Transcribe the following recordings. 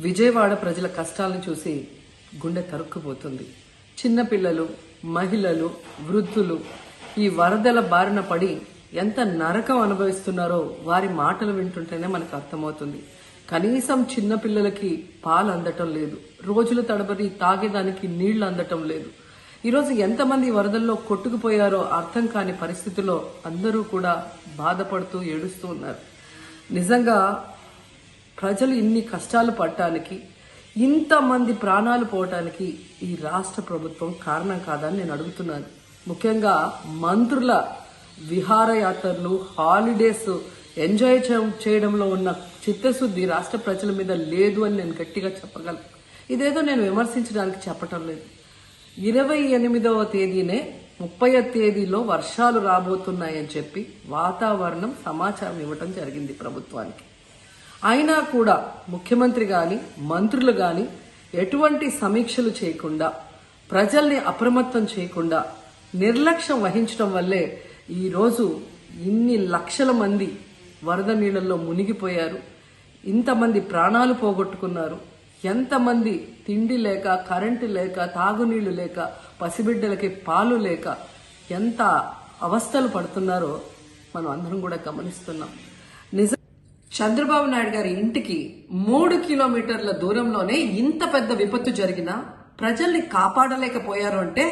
విజయవాడ ప్రజల కష్టాలను చూసి గుండె తరుక్కుపోతుంది. చిన్నపిల్లలు, మహిళలు, వృద్ధులు ఈ వరదల బారిన పడి ఎంత నరకం అనుభవిస్తున్నారో వారి మాటలు వింటుంటేనే మనకు అర్థమవుతుంది. కనీసం చిన్నపిల్లలకి పాలు అందటం లేదు, రోజుల తడబడి తాగేదానికి నీళ్లు అందటం లేదు. ఈరోజు ఎంతమంది వరదల్లో కొట్టుకుపోయారో అర్థం కాని పరిస్థితుల్లో అందరూ కూడా బాధపడుతూ ఏడుస్తూ ఉన్నారు. నిజంగా ప్రజలు ఇన్ని కష్టాలు పడటానికి, ఇంతమంది ప్రాణాలు పోవటానికి ఈ రాష్ట్ర ప్రభుత్వం కారణం కాదని నేను అడుగుతున్నాను. ముఖ్యంగా మంత్రుల విహారయాత్రలు, హాలిడేస్ ఎంజాయ్ చేయడంలో ఉన్న చిత్తశుద్ధి రాష్ట్ర ప్రజల మీద లేదు అని నేను గట్టిగా చెప్పగలను. ఇదేదో నేను విమర్శించడానికి చెప్పటం లేదు. 28వ తేదీనే 30వ తేదీలో వర్షాలు రాబోతున్నాయని చెప్పి వాతావరణం సమాచారం ఇవ్వటం జరిగింది ప్రభుత్వానికి. అయినా కూడా ముఖ్యమంత్రి గాని, మంత్రులు గాని ఎటువంటి సమీక్షలు చేయకుండా, ప్రజల్ని అప్రమత్తం చేయకుండా నిర్లక్ష్యం వహించడం వల్లే ఈరోజు ఇన్ని లక్షల మంది వరద నీళ్ళల్లో మునిగిపోయారు. ఇంతమంది ప్రాణాలు పోగొట్టుకున్నారు. ఎంతమంది తిండి లేక, కరెంటు లేక, తాగునీళ్లు లేక, పసిబిడ్డలకి పాలు లేక ఎంత అవస్థలు పడుతున్నారో మనం అందరం కూడా గమనిస్తున్నాం. చంద్రబాబు నాయుడు గారి ఇంటికి 3 కిలోమీటర్ల దూరంలోనే ఇంత పెద్ద విపత్తు జరిగినా ప్రజల్ని కాపాడలేకపోయారు అంటే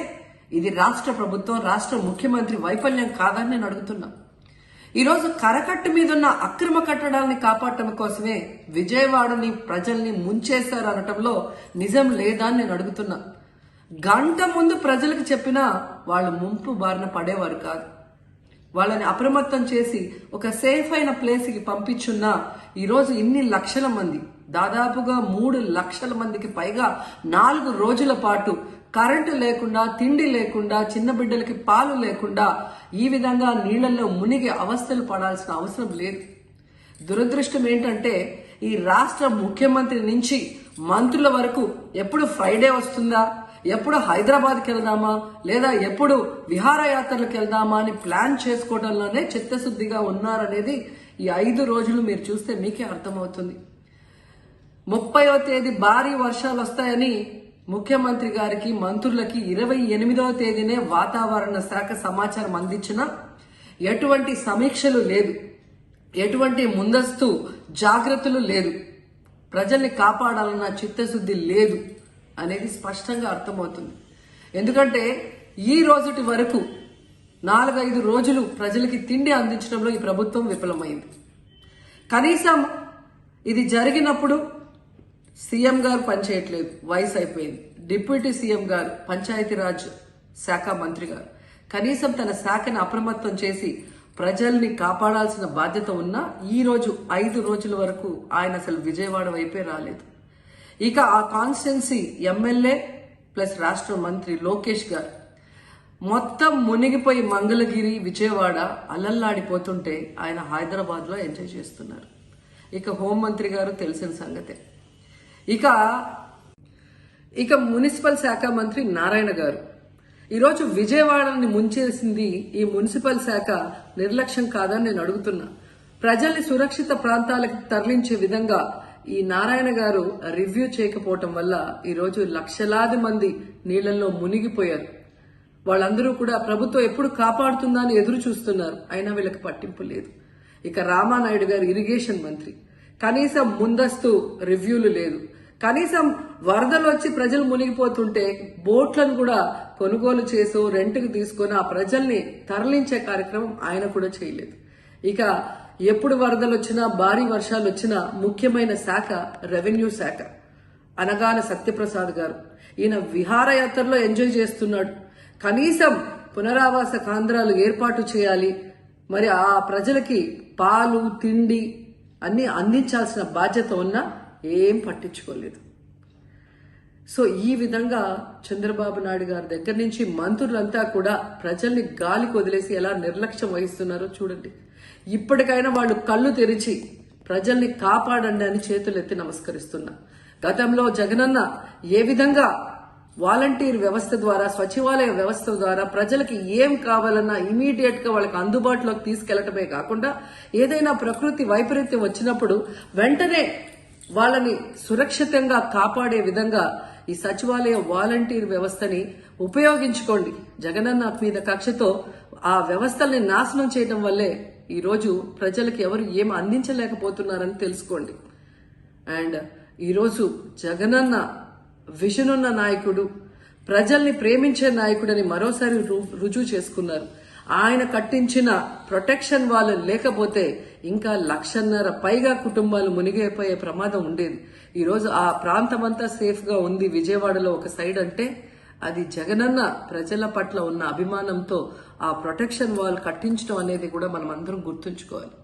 ఇది రాష్ట్ర ప్రభుత్వం, రాష్ట్ర ముఖ్యమంత్రి వైఫల్యం కాదని నేను అడుగుతున్నా. ఈరోజు కరకట్టు మీదున్న అక్రమ కట్టడాలని కాపాడటం కోసమే విజయవాడని ప్రజల్ని ముంచేశారు అనటంలో నిజం లేదా అని నేను అడుగుతున్నా. గంట ముందు ప్రజలకు చెప్పినా వాళ్ళు ముంపు బారిన పడేవారు కాదు. వాళ్ళని అప్రమత్తం చేసి ఒక సేఫ్ అయిన ప్లేస్కి పంపించున్నా ఈరోజు ఇన్ని లక్షల మంది, దాదాపుగా 3 లక్షల మందికి పైగా 4 రోజుల పాటు కరెంటు లేకుండా, తిండి లేకుండా, చిన్న బిడ్డలకి పాలు లేకుండా ఈ విధంగా నీళ్లలో మునిగి అవస్థలు పడాల్సిన అవసరం లేదు. దురదృష్టం ఏంటంటే ఈ రాష్ట్ర ముఖ్యమంత్రి నుంచి మంత్రుల వరకు ఎప్పుడు ఫ్రైడే వస్తుందా, ఎప్పుడు హైదరాబాద్కి వెళ్దామా, లేదా ఎప్పుడు విహారయాత్రలకు వెళ్దామా అని ప్లాన్ చేసుకోవడంలోనే చిత్తశుద్ధిగా ఉన్నారనేది ఈ 5 రోజులు మీరు చూస్తే మీకే అర్థమవుతుంది. 30వ తేదీ భారీ వర్షాలు వస్తాయని ముఖ్యమంత్రి గారికి, మంత్రులకి 28వ తేదీనే వాతావరణ శాఖ సమాచారం అందించినా ఎటువంటి సమీక్షలు లేదు, ఎటువంటి ముందస్తు జాగ్రత్తలు లేదు, ప్రజల్ని కాపాడాలన్న చిత్తశుద్ధి లేదు అనేది స్పష్టంగా అర్థమవుతుంది. ఎందుకంటే ఈ రోజుటి వరకు 4-5 రోజులు ప్రజలకి తిండి అందించడంలో ఈ ప్రభుత్వం విఫలమైంది. కనీసం ఇది జరిగినప్పుడు సీఎం గారు పనిచేయట్లేదు, వయసు అయిపోయింది. డిప్యూటీ సీఎం గారు, పంచాయతీరాజ్ శాఖ మంత్రి గారు కనీసం తన శాఖను అప్రమత్తం చేసి ప్రజల్ని కాపాడాల్సిన బాధ్యత ఉన్నా ఈ రోజు 5 రోజుల వరకు ఆయన అసలు విజయవాడ వైపే రాలేదు. ఇక ఆ కాన్స్టిట్యున్సీ ఎమ్మెల్యే ప్లస్ రాష్ట్ర మంత్రి లోకేష్ గారు మొత్తం మునిగిపోయి మంగళగిరి, విజయవాడ అలల్లాడిపోతుంటే ఆయన హైదరాబాద్ లో ఎంజాయ్ చేస్తున్నారు. ఇక హోంమంత్రి గారు తెలిసిన సంగతే. ఇక మున్సిపల్ శాఖ మంత్రి నారాయణ గారు ఈరోజు విజయవాడని ముంచేసింది ఈ మున్సిపల్ శాఖ నిర్లక్ష్యం కాదని నేను అడుగుతున్నా. ప్రజల్ని సురక్షిత ప్రాంతాలకు తరలించే విధంగా ఈ నారాయణ గారు రివ్యూ చేయకపోవటం వల్ల ఈరోజు లక్షలాది మంది నీళ్లలో మునిగిపోయారు. వాళ్ళందరూ కూడా ప్రభుత్వం ఎప్పుడు కాపాడుతుందా అని ఎదురు చూస్తున్నారు. అయినా వీళ్ళకి పట్టింపు లేదు. ఇక రామానాయుడు గారు ఇరిగేషన్ మంత్రి, కనీసం ముందస్తు రివ్యూలు లేదు. కనీసం వరదలు వచ్చి ప్రజలు మునిగిపోతుంటే బోట్లను కూడా కొనుగోలు చేసో రెంట్కి తీసుకొని ఆ ప్రజల్ని తరలించే కార్యక్రమం ఆయన కూడా చేయలేదు. ఇక ఎప్పుడు వరదలు వచ్చినా, భారీ వర్షాలు వచ్చినా ముఖ్యమైన శాఖ రెవెన్యూ శాఖ. అనగాన సత్యప్రసాద్ గారు ఈయన విహారయాత్రలో ఎంజాయ్ చేస్తున్నాడు. కనీసం పునరావాస కేంద్రాలు ఏర్పాటు చేయాలి, మరి ఆ ప్రజలకి పాలు, తిండి అన్ని అందించాల్సిన బాధ్యత ఉన్నా ఏం పట్టించుకోలేదు. సో ఈ విధంగా చంద్రబాబు నాయుడు గారి దగ్గర నుంచి మంత్రులంతా కూడా ప్రజల్ని గాలికి వదిలేసి ఎలా నిర్లక్ష్యం వహిస్తున్నారో చూడండి. ఇప్పటికైనా వాళ్ళు కళ్ళు తెరిచి ప్రజల్ని కాపాడండి అని చేతులెత్తి నమస్కరిస్తున్నా. గతంలో జగనన్న ఏ విధంగా వాలంటీర్ వ్యవస్థ ద్వారా, సచివాలయ వ్యవస్థ ద్వారా ప్రజలకి ఏం కావాలన్నా ఇమీడియట్ గా వాళ్ళకి అందుబాటులోకి తీసుకెళ్లటమే కాకుండా ఏదైనా ప్రకృతి వైపరీత్యం వచ్చినప్పుడు వెంటనే వాళ్ళని సురక్షితంగా కాపాడే విధంగా ఈ సచివాలయ వాలంటీర్ వ్యవస్థని ఉపయోగించుకోండి. జగనన్న మీద కక్షతో ఆ వ్యవస్థల్ని నాశనం చేయడం వల్లే ఈ రోజు ప్రజలకు ఎవరు ఏం అందించలేకపోతున్నారని తెలుసుకోండి. అండ్ ఈరోజు జగనన్న విజన్ ఉన్న నాయకుడు, ప్రజల్ని ప్రేమించే నాయకుడని మరోసారి రుజువు చేసుకున్నారు. ఆయన కట్టించిన ప్రొటెక్షన్ వాళ్ళు లేకపోతే ఇంకా 1,50,000 పైగా కుటుంబాలు మునిగిపోయే ప్రమాదం ఉండేది. ఈరోజు ఆ ప్రాంతమంతా సేఫ్ గా ఉంది విజయవాడలో ఒక సైడ్ అంటే అది జగనన్న ప్రజల పట్ల ఉన్న అభిమానంతో ఆ ప్రొటెక్షన్ వాల్ కట్టించడం అనేది కూడా మనం అందరం గుర్తుంచుకోవాలి.